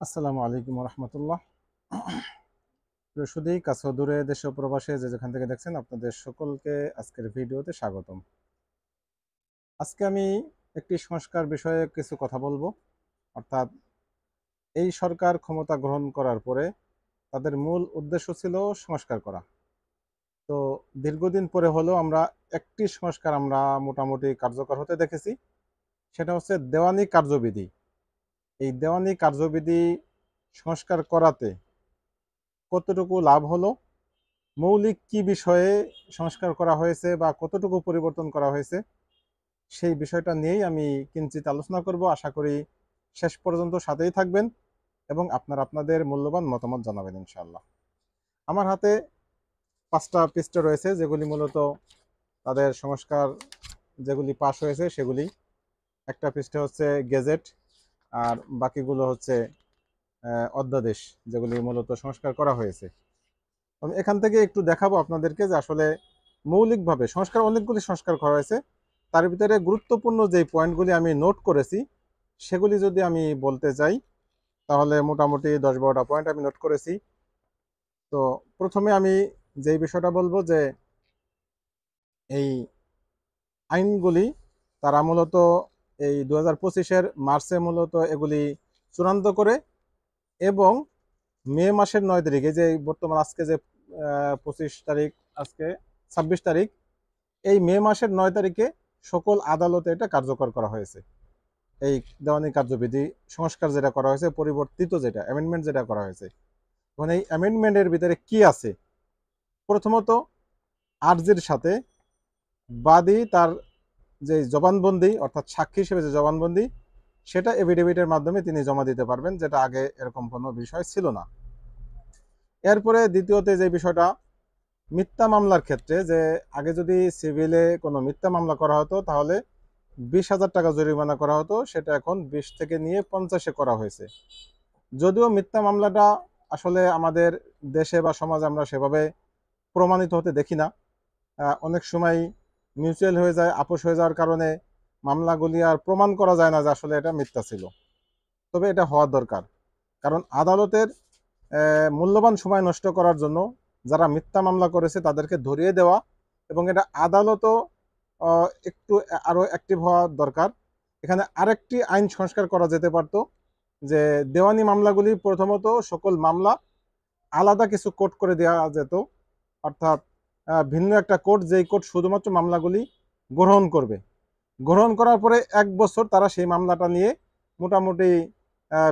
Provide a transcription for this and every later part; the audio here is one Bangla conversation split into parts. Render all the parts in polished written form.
আসসালামু আলাইকুম রহমতুল্লাহ। প্রিয় কাছে ও দূরে দেশে ও প্রবাসে যে যেখান থেকে দেখছেন আপনাদের সকলকে আজকের ভিডিওতে স্বাগতম। আজকে আমি একটি সংস্কার বিষয়ে কিছু কথা বলবো। অর্থাৎ এই সরকার ক্ষমতা গ্রহণ করার পরে তাদের মূল উদ্দেশ্য ছিল সংস্কার করা। তো দীর্ঘদিন পরে হলেও আমরা একটি সংস্কার আমরা মোটামুটি কার্যকর হতে দেখেছি, সেটা হচ্ছে দেওয়ানি কার্যবিধি। এই দেওয়ানি কার্যবিধি সংস্কার করাতে কতটুকু লাভ হলো, মৌলিক কি বিষয়ে সংস্কার করা হয়েছে বা কতটুকু পরিবর্তন করা হয়েছে, সেই বিষয়টা নিয়েই আমি কিঞ্চিত আলোচনা করব। আশা করি শেষ পর্যন্ত সাথেই থাকবেন এবং আপনাদের মূল্যবান মতামত জানাবেন ইনশাআল্লাহ। আমার হাতে 5টা পৃষ্ঠা রয়েছে, যেগুলি মূলত তাদের সংস্কার যেগুলি পাশ হয়েছে সেগুলি। একটা পৃষ্ঠা হচ্ছে গেজেট, আর বাকিগুলো হচ্ছে অধ্যাদেশ, যেগুলি মূলত সংস্কার করা হয়েছে। আমি এখান থেকে একটু দেখাবো আপনাদেরকে যে আসলে মৌলিকভাবে অনেকগুলি সংস্কার করা হয়েছে। তার ভিতরে গুরুত্বপূর্ণ যে পয়েন্টগুলি আমি নোট করেছি সেগুলি যদি আমি বলতে চাই, তাহলে মোটামুটি 10-12টা পয়েন্ট আমি নোট করেছি। তো প্রথমে আমি যেই বিষয়টা বলবো যে এই আইনগুলি তারা মূলত এই 2025-এর মার্চে মূলত এগুলি চূড়ান্ত করে, এবং মে মাসের 9 তারিখে, যে বর্তমান আজকে যে 25 তারিখ, আজকে 26 তারিখ, এই মে মাসের 9 তারিখে সকল আদালতে এটা কার্যকর করা হয়েছে। এই দেওয়ানি কার্যবিধি সংস্কার যেটা করা হয়েছে, পরিবর্তিত যেটা অ্যামেন্ডমেন্ট যেটা করা হয়েছে, এখন এই অ্যামেন্ডমেন্টের ভিতরে কি আছে? প্রথমত, আর্জির সাথে বাদী তার যে জবানবন্দি, অর্থাৎ সাক্ষী হিসেবে যে জবানবন্দি, সেটা এফিডেভিটের মাধ্যমে তিনি জমা দিতে পারবেন, যেটা আগে এরকম কোনো বিষয় ছিল না। এরপরে দ্বিতীয়তে যে বিষয়টা, মিথ্যা মামলার ক্ষেত্রে, যে আগে যদি সিভিলে কোনো মিথ্যা মামলা করা হতো তাহলে 20,000 টাকা জরিমানা করা হতো, সেটা এখন 20 থেকে নিয়ে 50-এ করা হয়েছে। যদিও মিথ্যা মামলাটা আসলে আমাদের দেশে বা সমাজে আমরা সেভাবে প্রমাণিত হতে দেখি না। অনেক সময় মিউচুয়াল হয়ে যায়, আপোষ হয়ে যাওয়ার কারণে মামলাগুলি আর প্রমাণ করা যায় না যে আসলে এটা মিথ্যা ছিল। তবে এটা হওয়া দরকার, কারণ আদালতের মূল্যবান সময় নষ্ট করার জন্য যারা মিথ্যা মামলা করেছে তাদেরকে ধরিয়ে দেওয়া, এবং এটা আদালতও একটু আরও অ্যাক্টিভ হওয়া দরকার। এখানে আরেকটি আইন সংস্কার করা যেতে পারত, যে দেওয়ানি মামলাগুলি প্রথমত সকল মামলা আলাদা কিছু কোর্ট করে দেওয়া যেত, অর্থাৎ ভিন্ন একটা কোর্ট, যেই কোর্ট শুধুমাত্র মামলাগুলি গ্রহণ করবে। গ্রহণ করার পরে 1 বছর তারা সেই মামলাটা নিয়ে মোটামুটি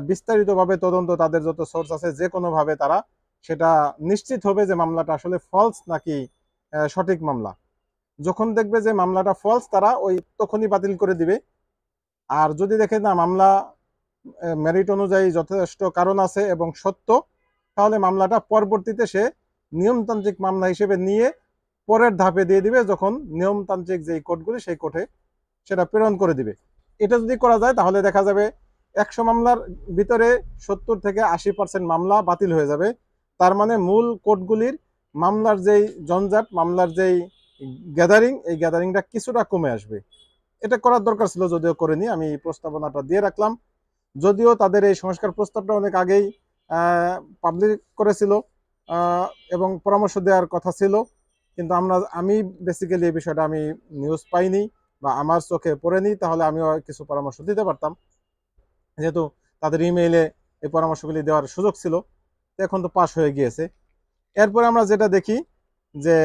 বিস্তারিতভাবে তদন্ত, তাদের যত সোর্স আছে যে কোনোভাবে তারা সেটা নিশ্চিত হবে যে মামলাটা আসলে ফলস নাকি সঠিক মামলা। যখন দেখবে যে মামলাটা ফলস, তারা ওই তখনই বাতিল করে দিবে। আর যদি দেখে না মামলা মেরিট অনুযায়ী যথেষ্ট কারণ আছে এবং সত্য, তাহলে মামলাটা পরবর্তীতে সে নিয়মতান্ত্রিক মামলা হিসেবে নিয়ে পরের ধাপে দিয়ে দিবে, যখন নিয়মতান্ত্রিক যেই কোর্টগুলি সেই কোর্টে সেটা প্রেরণ করে দিবে। এটা যদি করা যায় তাহলে দেখা যাবে 100 মামলার ভিতরে 70 থেকে 80% মামলা বাতিল হয়ে যাবে। তার মানে মূল কোর্টগুলির মামলার যেই জঞ্জাট, মামলার যেই গ্যাদারিং, এই গ্যাদারিংটা কিছুটা কমে আসবে। এটা করার দরকার ছিল, যদিও করেনি। আমি প্রস্তাবনাটা দিয়ে রাখলাম। যদিও তাদের এই সংস্কার প্রস্তাবটা অনেক আগেই পাবলিক করেছিল এবং পরামর্শ দেওয়ার কথা ছিল, কিন্তু আমি বেসিক্যালি এই বিষয়টা আমি নিউজ পাইনি বা আমার চোখে পড়েনি, তাহলে আমিও কিছু পরামর্শ দিতে পারতাম, যেহেতু তাদের ইমেইলে এই পরামর্শগুলি দেওয়ার সুযোগ ছিল। এখন তো পাশ হয়ে গিয়েছে। এরপরে আমরা যেটা দেখি যে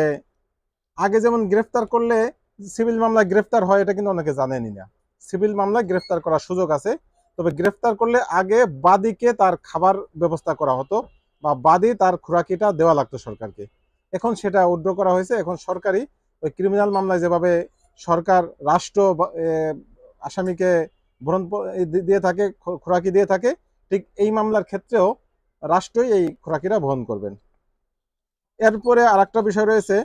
আগে যেমন গ্রেফতার করলে সিভিল মামলায় গ্রেফতার হয়, এটা কিন্তু অনেকে জানেনই না। সিভিল মামলায় গ্রেফতার করার সুযোগ আছে, তবে গ্রেফতার করলে আগে বাদীকে তার খাবার ব্যবস্থা করা হতো বা বাদী তার খোরাকিটা দেওয়া লাগতো সরকারকে। এখন সেটা উইথড্র করা হয়েছে। এখন সরকারি ওই ক্রিমিনাল মামলায় যেভাবে সরকার, রাষ্ট্র আসামিকে ভরণ দিয়ে থাকে, খোরাকি দিয়ে থাকে, ঠিক এই মামলার ক্ষেত্রেও রাষ্ট্রই এই খোরাকিটা বহন করবেন। এরপরে আরেকটা বিষয় রয়েছে,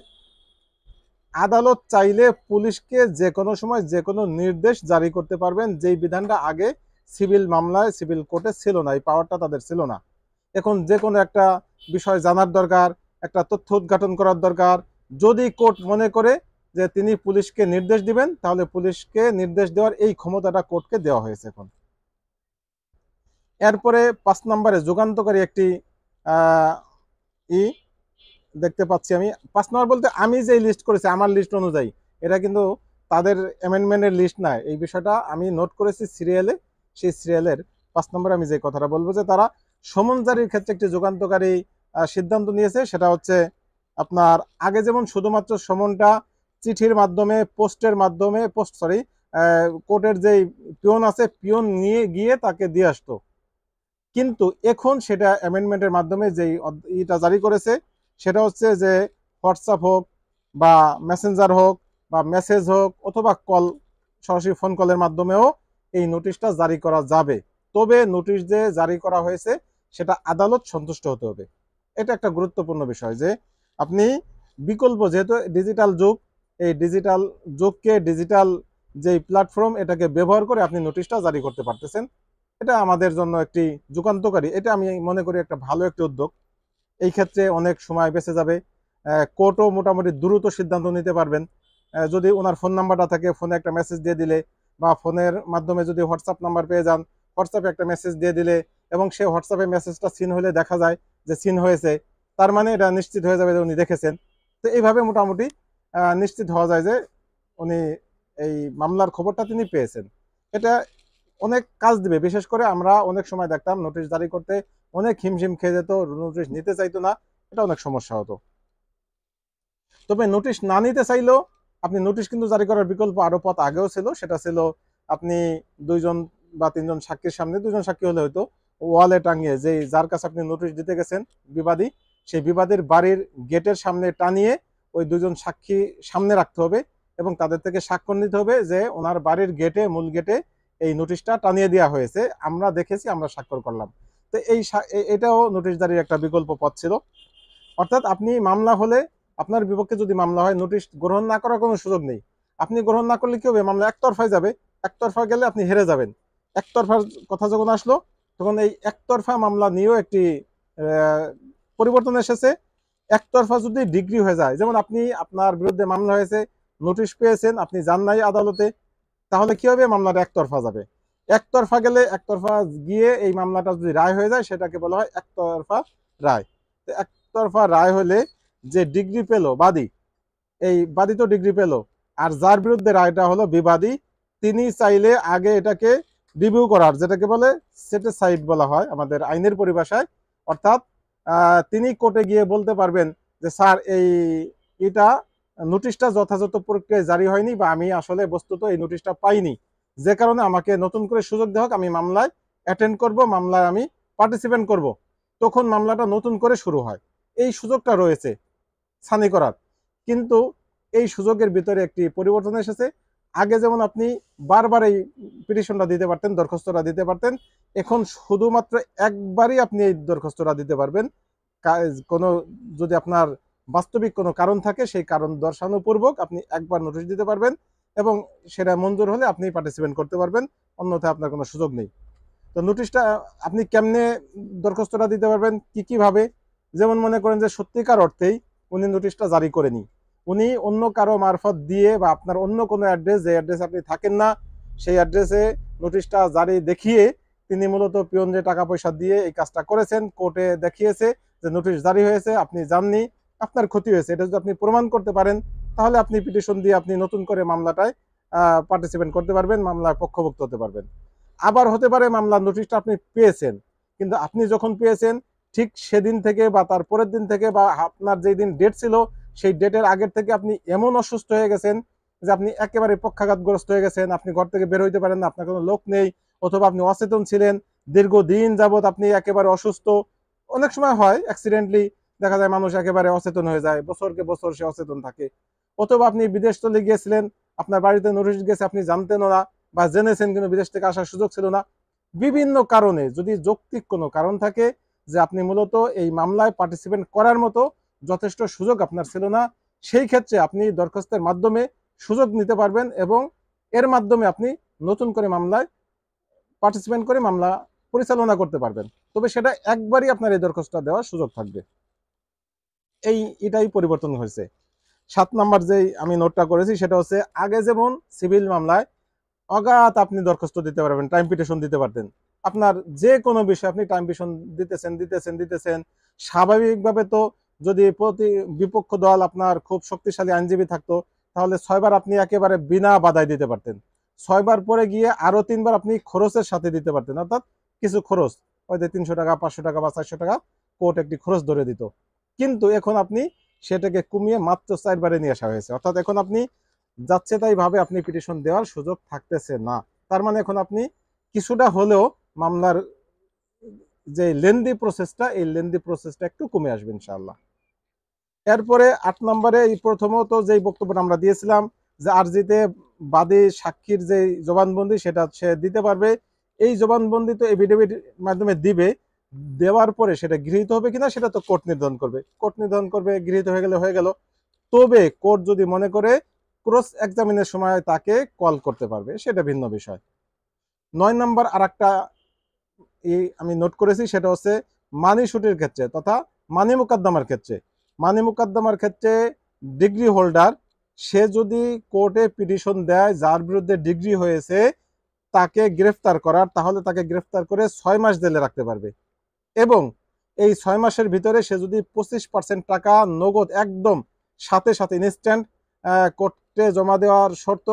আদালত চাইলে পুলিশকে যে কোনো সময় যে কোনো নির্দেশ জারি করতে পারবেন, যেই বিধানটা আগে সিভিল মামলায়, সিভিল কোর্টে ছিল না। এই পাওয়ারটা তাদের ছিল না। এখন যে কোনো একটা বিষয় জানার দরকার, একটা তথ্য উদ্ঘাটন করার দরকার, যদি কোর্ট মনে করে যে তিনি পুলিশকে নির্দেশ দিবেন, তাহলে পুলিশকে নির্দেশ দেওয়ার এই ক্ষমতাটা কোর্টকে দেওয়া হয়েছে এখন। এরপরে 5 নম্বরে যুগান্তকারী একটি ই দেখতে পাচ্ছি আমি। 5 নম্বর বলতে আমি যে লিস্ট করেছি আমার লিস্ট অনুযায়ী, এটা কিন্তু তাদের অ্যামেন্ডমেন্টের লিস্ট না, এই বিষয়টা আমি নোট করেছি সিরিয়ালে। সেই সিরিয়ালের 5 নম্বরে আমি যে কথাটা বলবো যে তারা সমন জারির ক্ষেত্রে একটি যুগান্তকারী সিদ্ধান্ত নিয়েছে। সেটা হচ্ছে আপনার আগে যেমন শুধুমাত্র সমনটা চিঠির মাধ্যমে, পোস্টের মাধ্যমে, কোর্টের যেই পিয়ন আছে পিয়ন নিয়ে গিয়ে তাকে দিয়ে আসতো, কিন্তু এখন সেটা অ্যামেন্ডমেন্টের মাধ্যমে যেই ইটা জারি করেছে সেটা হচ্ছে যে হোয়াটসঅ্যাপ হোক বা মেসেঞ্জার হোক বা মেসেজ হোক অথবা কল, সরাসরি ফোন কলের মাধ্যমেও এই নোটিশটা জারি করা যাবে। তবে নোটিশ যে জারি করা হয়েছে সেটা আদালত সন্তুষ্ট হতে হবে। এটা একটা গুরুত্বপূর্ণ বিষয় যে আপনি বিকল্প, যেহেতু ডিজিটাল যুগ, এই ডিজিটাল যুগকে, ডিজিটাল যেই প্ল্যাটফর্ম এটাকে ব্যবহার করে আপনি নোটিশটা জারি করতে পারতেছেন। এটা আমাদের জন্য একটি যুগান্তকারী, এটা আমি মনে করি একটা ভালো একটি উদ্যোগ। এই ক্ষেত্রে অনেক সময় বেঁচে যাবে। কোর্টও মোটামুটি দ্রুত সিদ্ধান্ত নিতে পারবেন। যদি ওনার ফোন নাম্বারটা থাকে ফোনে একটা মেসেজ দিয়ে দিলে, বা ফোনের মাধ্যমে যদি হোয়াটসঅ্যাপ নাম্বার পেয়ে যান হোয়াটসঅ্যাপে একটা মেসেজ দিয়ে দিলে, এবং সে হোয়াটসঅ্যাপে মেসেজটা সিন হলে দেখা যায় যে সিন হয়েছে, তার মানে এটা নিশ্চিত হয়ে যাবে যে উনি দেখেছেন। তো এইভাবে মোটামুটি নিশ্চিত হওয়া যায় যে উনি এই মামলার খবরটা তিনি পেয়েছেন। এটা অনেক কাজ দিবে। বিশেষ করে আমরা অনেক সময় দেখতাম নোটিশ জারি করতে অনেক হিমশিম খেয়ে যেত, নোটিশ নিতে চাইতো না, এটা অনেক সমস্যা হতো। তবে নোটিশ না নিতে চাইলেও আপনি নোটিশ কিন্তু জারি করার বিকল্প আরো পথ আগেও ছিল। সেটা ছিল আপনি 2জন বা 3জন সাক্ষীর সামনে, 2জন সাক্ষী হলে হয়তো, ওয়ালে টাঙিয়ে, যে যার কাছে আপনি নোটিশ দিতে গেছেন বিবাদী, সেই বিবাদীর বাড়ির গেটের সামনে টানিয়ে ওই 2জন সাক্ষী সামনে রাখতে হবে এবং তাদের থেকে স্বাক্ষর নিতে হবে যে ওনার বাড়ির গেটে, মূল গেটে এই নোটিশটা টানিয়ে দেওয়া হয়েছে, আমরা দেখেছি, আমরা স্বাক্ষর করলাম। তো এটাও নোটিশ জারির একটা বিকল্প পথ ছিল। অর্থাৎ আপনি মামলা হলে, আপনার বিপক্ষে যদি মামলা হয়, নোটিশ গ্রহণ না করার কোনো সুযোগ নেই। আপনি গ্রহণ না করলে কি হবে, মামলা একতরফায় যাবে। একতরফা গেলে আপনি হেরে যাবেন। একতরফার কথা যখন আসলো তখন এই একতরফা মামলা নিয়েও একটি পরিবর্তন এসেছে। একতরফা যদি ডিগ্রি হয়ে যায়, যেমন আপনি, আপনার বিরুদ্ধে মামলা হয়েছে, নোটিশ পেয়েছেন, আপনি যান নাই আদালতে, তাহলে কি হবে, মামলাটা একতরফা যাবে। একতরফা গেলে, একতরফা গিয়ে এই মামলাটা যদি রায় হয়ে যায় সেটাকে বলা হয় একতরফা রায়। একতরফা রায় হলে যে ডিগ্রি পেল বাদী, এই বাদী তো ডিগ্রি পেল, আর যার বিরুদ্ধে রায়টা হলো বিবাদী, তিনি চাইলে আগে এটাকে রিভিউ করার, যেটাকে বলে সেটিসাইড বলা হয় আমাদের আইনের পরিভাষায়। অর্থাৎ তিনি কোর্টে গিয়ে বলতে পারবেন যে স্যার এটা নোটিশটা যথাযথ প্রক্রিয়ায় জারি হয়নি, বা আমি আসলে বস্তুত এই নোটিশটা পাইনি, যে কারণে আমাকে নতুন করে সুযোগ দেওয়া হোক, আমি মামলায় অ্যাটেন্ড করব, মামলায় আমি পার্টিসিপেট করব। তখন মামলাটা নতুন করে শুরু হয়। এই সুযোগটা রয়েছে ছানি করার। কিন্তু এই সুযোগের ভিতরে একটি পরিবর্তন এসেছে। আগে যেমন আপনি বারবার এই পিটিশনটা দিতে পারতেন, দরখাস্তটা দিতে পারতেন, এখন শুধুমাত্র একবারই আপনি এই দরখাস্তটা দিতে পারবেন। কোনো, যদি আপনার বাস্তবিক কোনো কারণ থাকে, সেই কারণ দর্শানোপূর্বক আপনি একবার নোটিশ দিতে পারবেন এবং সেটা মঞ্জুর হলে আপনি পার্টিসিপেট করতে পারবেন, অন্যথায় আপনার কোনো সুযোগ নেই। তো নোটিশটা আপনি কেমনে দরখাস্তটা দিতে পারবেন, কি ভাবে, যেমন মনে করেন যে সত্যিকার অর্থেই উনি নোটিশটা জারি করেনি, উনি অন্য কারো মারফত দিয়ে, বা আপনার অন্য কোনো অ্যাড্রেস, যে অ্যাড্রেসে আপনি থাকেন না সেই অ্যাড্রেসে নোটিশটা জারি দেখিয়ে তিনি মূলত পিয়ন যে টাকা পয়সা দিয়ে এই কাজটা করেছেন, কোর্টে দেখিয়েছে যে নোটিশ জারি হয়েছে, আপনি জাননি, আপনার ক্ষতি হয়েছে, এটা যদি আপনি প্রমাণ করতে পারেন তাহলে আপনি পিটিশন দিয়ে আপনি নতুন করে মামলাটায় পার্টিসিপেট করতে পারবেন, মামলার পক্ষভুক্ত হতে পারবেন। আবার হতে পারে মামলার নোটিশটা আপনি পেয়েছেন, কিন্তু আপনি যখন পেয়েছেন ঠিক সেদিন থেকে বা তার পরের দিন থেকে, বা আপনার যেই দিন ডেট ছিল সেই ডেটের আগের থেকে আপনি এমন অসুস্থ হয়ে গেছেন যে আপনি একেবারে পক্ষাঘাতগ্রস্ত হয়ে গেছেন, আপনি ঘর থেকে বের হইতে পারেন না, আপনার কোনো লোক নেই, অথবা আপনি অচেতন ছিলেন, দীর্ঘদিন যাবৎ আপনি একেবারে অসুস্থ। অনেক সময় হয় অ্যাক্সিডেন্টলি, দেখা যায় মানুষ একেবারে অচেতন হয়ে যায়, বছরকে বছর সে অচেতন থাকে। অথবা আপনি বিদেশ চলে গিয়েছিলেন, আপনার বাড়িতে নোটিশ গেছে, আপনি জানতেনও না, বা জেনেছেন কিন্তু বিদেশ থেকে আসার সুযোগ ছিল না। বিভিন্ন কারণে, যদি যৌক্তিক কোনো কারণ থাকে যে আপনি মূলত এই মামলায় পার্টিসিপেট করার মতো যথেষ্ট সুযোগ আপনার ছিল না, সেই ক্ষেত্রে আপনি দরখাস্তের মাধ্যমে সুযোগ নিতে পারবেন এবং এর মাধ্যমে আপনি নতুন করে মামলায় পার্টিসিপেট করে মামলা পরিচালনা করতে পারবেন। তবে সেটা একবারই আপনার এই দরখাস্তটা দেওয়ার সুযোগ থাকবে। এটাই পরিবর্তন হয়েছে। 7 নাম্বার যেই আমি নোটটা করেছি সেটা হচ্ছে, আগে যেমন সিভিল মামলায় অগাধ আপনি দরখাস্ত দিতে পারবেন, টাইম পিটিশন দিতে পারতেন, আপনার যে কোনো বিষয় আপনি টাইম পিটিশন দিতেছেন, স্বাভাবিকভাবে তো যদি বিপক্ষ দল আপনার খুব শক্তিশালী আইনজীবী থাকতো, তাহলে 6বার আপনি একেবারে বিনা বাধায় দিতে পারতেন। 6বার পরে গিয়ে আরো 3বার আপনি খরচের সাথে দিতে পারতেন, অর্থাৎ কিছু খরচ, হয়তো 300 টাকা, 500 টাকা বা 400 টাকা কোর্ট একটি খরচ ধরে দিত। কিন্তু এখন আপনি সেটাকে কমিয়ে মাত্র 4বারে নিয়ে আসা হয়েছে, অর্থাৎ এখন আপনি যাচ্ছে তাই ভাবে আপনি পিটিশন দেওয়ার সুযোগ থাকতেছে না। তার মানে এখন আপনি কিছুটা হলেও মামলার যে লেন্দি প্রসেসটা, এই লেন্দি প্রসেসটা একটু কমে আসবে ইনশাআল্লাহ। এরপরে 8 নম্বরে প্রথমত যেই বক্তব্যটা আমরা দিয়েছিলাম যে আরজিতে বাদী সাক্ষীর যে জবানবন্দি সেটা সে দিতে পারবে। এই জবানবন্দি তো এফিডেভিট মাধ্যমে দিবে, দেওয়ার পরে সেটা গৃহীত হবে কিনা সেটা তো কোর্ট নির্ধারণ করবে। কোর্ট নির্ধারণ করবে, গৃহীত হয়ে গেলে হয়ে গেল। তবে কোর্ট যদি মনে করে ক্রস এক্সামিনের সময় তাকে কল করতে পারবে, সেটা ভিন্ন বিষয়। 9 নম্বর আর একটা আমি নোট করেছি, সেটা হচ্ছে মানি শুটের ক্ষেত্রে তথা মানি মোকদ্দমার ক্ষেত্রে। মানি মোকদ্দমার ক্ষেত্রে ডিগ্রি হোল্ডার সে যদি কোর্টে পিটিশন দেয় যার বিরুদ্ধে ডিগ্রি হয়েছে তাকে গ্রেফতার করার, তাহলে তাকে গ্রেফতার করে 6 মাস জেলে রাখতে পারবে। এবং এই 6 মাসের ভিতরে সে যদি 25% টাকা নগদ একদম সাথে সাথে ইনস্ট্যান্ট কোর্টে জমা দেওয়ার শর্ত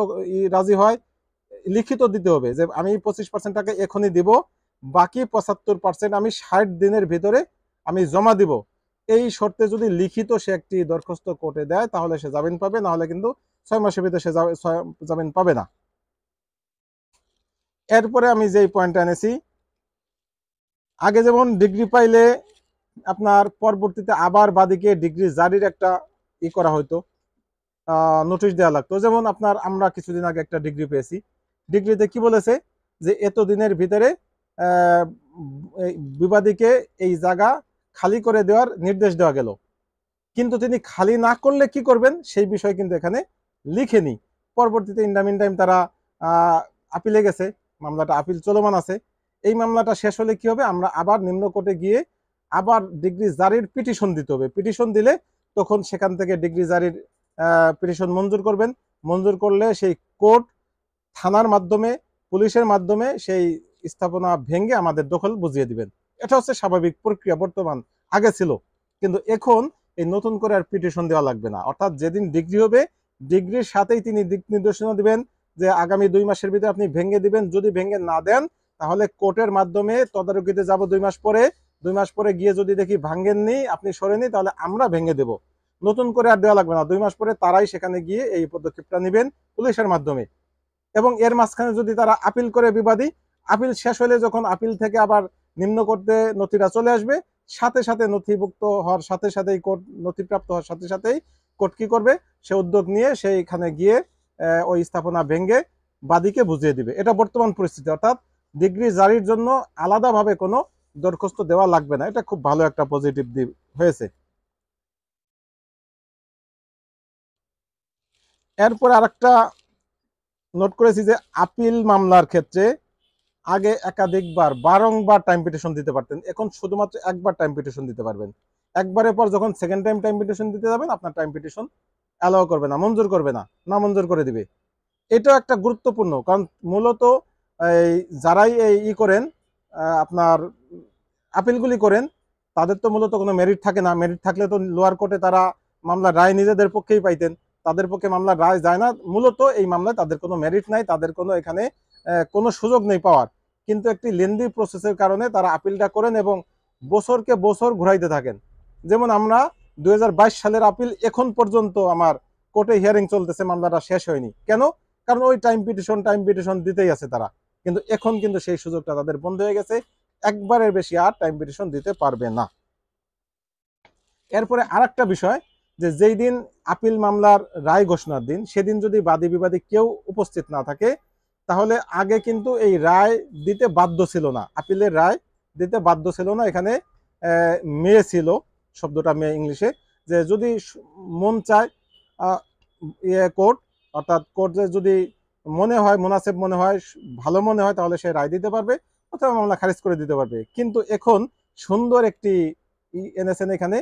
রাজি হয়, লিখিত দিতে হবে যে আমি 25% টাকা এখনই দিব, বাকি 75% আমি 60 দিনের ভিতরে আমি জমা দিব। এই শর্তে যদি লিখিত সে একটি দরখাস্ত কোর্টে দেয় তাহলে সে জামিন পাবে, না হলে কিন্তু 6 মাসের ভিতরে সে জামিন পাবে না। এরপরে আমি যেই পয়েন্টটা এনেছি, আগে যেমন ডিগ্রি পাইলে আপনার পরবর্তীতে আবার বাদীকে ডিগ্রি জারির একটা করা হতো, নোটিশ দেওয়া লাগতো। যেমন আপনার আমরা কিছুদিন আগে একটা ডিগ্রি পেয়েছি, ডিগ্রিতে কি বলেছে যে এতদিনের ভিতরে বিবাদীকে এই জায়গা খালি করে দেওয়ার নির্দেশ দেওয়া গেল, কিন্তু তিনি খালি না করলে কি করবেন সেই বিষয় কিন্তু এখানে লিখেনি। পরবর্তীতে ইন টাইম তারা আপিলে গেছে, মামলাটা আপিল চলমান আছে। এই মামলাটা শেষ হলে কি হবে, আমরা আবার নিম্ন কোর্টে গিয়ে আবার ডিগ্রি জারির পিটিশন দিতে হবে। পিটিশন দিলে তখন সেখান থেকে ডিগ্রি জারির পিটিশন মঞ্জুর করবেন। মঞ্জুর করলে সেই কোর্ট থানার মাধ্যমে, পুলিশের মাধ্যমে সেই স্থাপনা ভেঙে আমাদের দখল বুঝিয়ে দিবেন। এটা হচ্ছে স্বাভাবিক প্রক্রিয়া বর্তমান, আগে ছিল। কিন্তু এখন এই নতুন করে আর পিটিশন দেওয়া লাগবে না, অর্থাৎ যেদিন ডিগ্রি হবে ডিগ্রির সাথেই তিনি দিক নির্দেশনা দিবেন যে আগামী 2 মাসের ভিতরে আপনি ভেঙে দিবেন। যদি ভেঙে না দেন তাহলে কোর্টের মাধ্যমে তদারকিতে যাব 2 মাস পরে। 2 মাস পরে গিয়ে যদি দেখি ভাঙেননি, আপনি সরেনি, তাহলে আমরা ভেঙে দেব। নতুন করে আর দেওয়া লাগবে না, 2 মাস পরে তারাই সেখানে গিয়ে এই পদক্ষেপটা নেবেন পুলিশের মাধ্যমে। এবং এর মাঝখানে যদি তারা আপিল করে বিবাদী, আপিল শেষ হলে যখন আপিল থেকে আবার নিম্ন কোর্টে নথিটা চলে আসবে, সাথে সাথে নথিভুক্ত হওয়ার সাথে সাথেই কোর্ট নথিপ্রাপ্ত হওয়ার সাথে সাথেই কোর্ট কি করবে, সে উদ্যোগ নিয়ে সেইখানে গিয়ে ওই স্থাপনা ভেঙে বাদীকে বুঝিয়ে দিবে। এটা বর্তমান পরিস্থিতি, অর্থাৎ ডিগ্রি জারির জন্য আলাদাভাবে কোনো দরখাস্ত দেওয়া লাগবে না। এটা খুব ভালো একটা পজিটিভ দিক হয়েছে। এরপর আরেকটা নোট করেছি যে আপিল মামলার ক্ষেত্রে আগে একাধিকবার বারংবার টাইম পিটিশন দিতে পারতেন, এখন শুধুমাত্র একবার টাইম পিটিশন দিতে পারবেন। একবারের পর যখন সেকেন্ড টাইম পিটিশন দিতে যাবেন আপনার টাইম পিটিশন অ্যালাউ করবে না, মঞ্জুর করবে না, না মঞ্জুর করে দিবে। এটাও একটা গুরুত্বপূর্ণ, কারণ মূলত এই যারাই এই করেন আপনার আপিলগুলি করেন তাদের তো মূলত কোনো মেরিট থাকে না। মেরিট থাকলে তো লোয়ার কোর্টে তারা মামলার রায় নিজেদের পক্ষেই পাইতেন, তাদের পক্ষে মামলার রায় যায় না। মূলত এই মামলায় তাদের কোনো মেরিট নাই, তাদের কোনো এখানে কোনো সুযোগ নেই পাওয়ার। কিন্তু একটি লেন্দি প্রসেসের কারণে তারা আপিলটা করেন এবং বছরকে বছর ঘুরাইতে থাকেন। যেমন আমরা 2022 সালের আপিল এখন পর্যন্ত আমার কোর্টে হিয়ারিং চলতেছে, মামলাটা শেষ হয়নি। কেন? কারণ ওই টাইম পিটিশন দিতেই আছে তারা। কিন্তু এখন কিন্তু সেই সুযোগটা তাদের বন্ধ হয়ে গেছে, একবারের বেশি আর টাইম পিটিশন দিতে পারবে না। এরপরে আরেকটা বিষয়, যে যেই দিন আপিল মামলার রায় ঘোষণার দিন সেদিন যদি বাদী বিবাদী কেউ উপস্থিত না থাকে, তাহলে আগে কিন্তু এই রায় দিতে বাধ্য ছিল না, আপিলের রায় দিতে বাধ্য ছিল না। এখানে মেয়ে ছিল, শব্দটা মেয়ে ইংলিশে, যে যদি মন চায় কোর্ট, অর্থাৎ কোর্টে যদি মনে হয় মুনাসেব মনে হয় ভালো মনে হয় তাহলে সে রায় দিতে পারবে অথবা মামলা খারিজ করে দিতে পারবে। কিন্তু এখন সুন্দর একটি এনেছেন এখানে,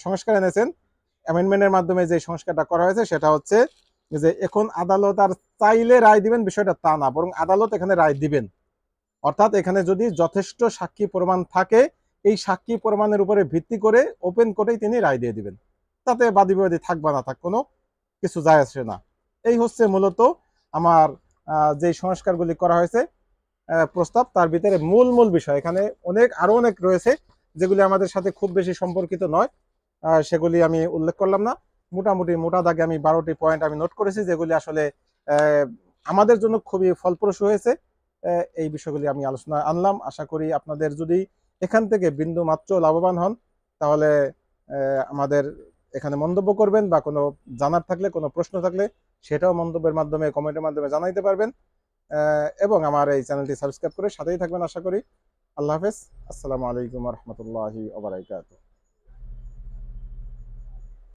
সংস্কার এনেছেন অ্যামেন্ডমেন্টের মাধ্যমে। যে সংস্কারটা করা হয়েছে সেটা হচ্ছে যে এখন আদালত আর চাইলে রায় দিবেন বিষয়টা তা না, বরং আদালত এখানে রায় দিবেন। অর্থাৎ এখানে যদি যথেষ্ট সাক্ষী প্রমাণ থাকে, এই সাক্ষী প্রমাণের উপরে ভিত্তি করে ওপেন কোর্টেই তিনি রায় দিয়ে দিবেন, তাতে বাদী বিবাদী থাক বা না থাক কোনো কিছু যায় আসে না। এই হচ্ছে মূলত আমার যে সংস্কারগুলি করা হয়েছে প্রস্তাব, তার ভিতরে মূল বিষয়। এখানে আরো অনেক রয়েছে যেগুলি আমাদের সাথে খুব বেশি সম্পর্কিত নয়, সেগুলি আমি উল্লেখ করলাম না। মোটামুটি মোটা দাগে আমি 12টি পয়েন্ট আমি নোট করেছি, যেগুলি আসলে আমাদের জন্য খুবই ফলপ্রসূ হয়েছে। এই বিষয়গুলি আমি আলোচনা আনলাম। আশা করি আপনাদের যদি এখান থেকে বিন্দু মাত্র লাভবান হন, তাহলে আমাদের এখানে মন্তব্য করবেন, বা কোনো জানার থাকলে, কোনো প্রশ্ন থাকলে সেটাও মন্তব্যের মাধ্যমে, কমেন্টের মাধ্যমে জানাইতে পারবেন। এবং আমার এই চ্যানেলটি সাবস্ক্রাইব করে সাথেই থাকবেন আশা করি। আল্লাহ হাফেজ। আসসালামু আলাইকুম রহমতুল্লাহি ওয়া বারাকাতুহু।